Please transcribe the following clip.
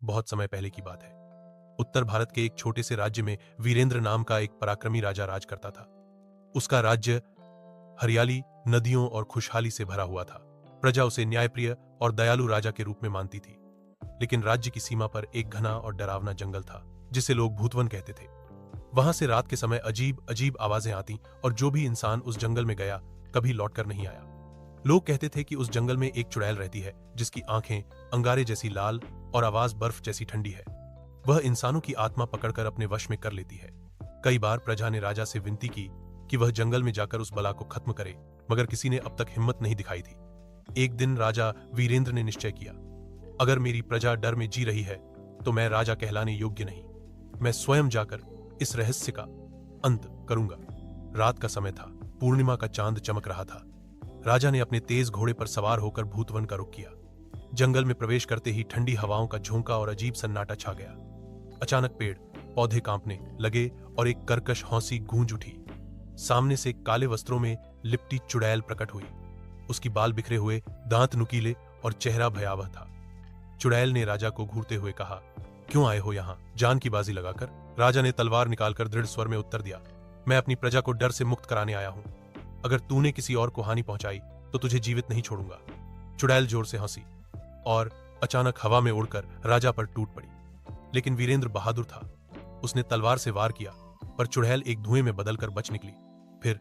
बहुत समय पहले की बात है। उत्तर भारत के एक छोटे से राज्य में वीरेंद्र नाम का एक पराक्रमी राजा राज करता था। उसका राज्य हरियाली, नदियों और खुशहाली से भरा हुआ था। प्रजा उसे न्यायप्रिय और दयालु राजा के रूप में मानती थी। लेकिन राज्य की सीमा पर एक घना और डरावना जंगल था, जिसे लोग भूतवन कहते थे। वहां से रात के समय अजीब अजीब आवाजें आती और जो भी इंसान उस जंगल में गया कभी लौटकर नहीं आया। लोग कहते थे कि उस जंगल में एक चुड़ैल रहती है, जिसकी आंखें अंगारे जैसी लाल और आवाज बर्फ जैसी ठंडी है। वह इंसानों की आत्मा पकड़कर अपने वश में कर लेती है। कई बार प्रजा ने राजा से विनती की कि वह जंगल में जाकर उस बला को खत्म करे, मगर किसी ने अब तक हिम्मत नहीं दिखाई थी। एक दिन राजा वीरेंद्र ने निश्चय किया, अगर मेरी प्रजा डर में जी रही है तो मैं राजा कहलाने योग्य नहीं। मैं स्वयं जाकर इस रहस्य का अंत करूंगा। रात का समय था, पूर्णिमा का चांद चमक रहा था। राजा ने अपने तेज घोड़े पर सवार होकर भूतवन का रुख किया। जंगल में प्रवेश करते ही ठंडी हवाओं का झोंका और अजीब सन्नाटा छा गया। अचानक पेड़ पौधे कांपने लगे और एक कर्कश हौंसी गूंज उठी। सामने से काले वस्त्रों में लिपटी चुड़ैल प्रकट हुई। उसकी बाल बिखरे हुए, दांत नुकीले और चेहरा भयावह था। चुड़ैल ने राजा को घूरते हुए कहा, क्यों आए हो यहां जान की बाजी लगाकर? राजा ने तलवार निकालकर दृढ़ स्वर में उत्तर दिया, मैं अपनी प्रजा को डर से मुक्त कराने आया हूं। अगर तूने किसी और को हानि पहुंचाई तो तुझे जीवित नहीं छोड़ूंगा। चुड़ैल जोर से हंसी और अचानक हवा में उड़कर राजा पर टूट पड़ी। लेकिन वीरेंद्र बहादुर था। उसने तलवार से वार किया, पर चुड़ैल एक धुएं में बदलकर बच निकली। फिर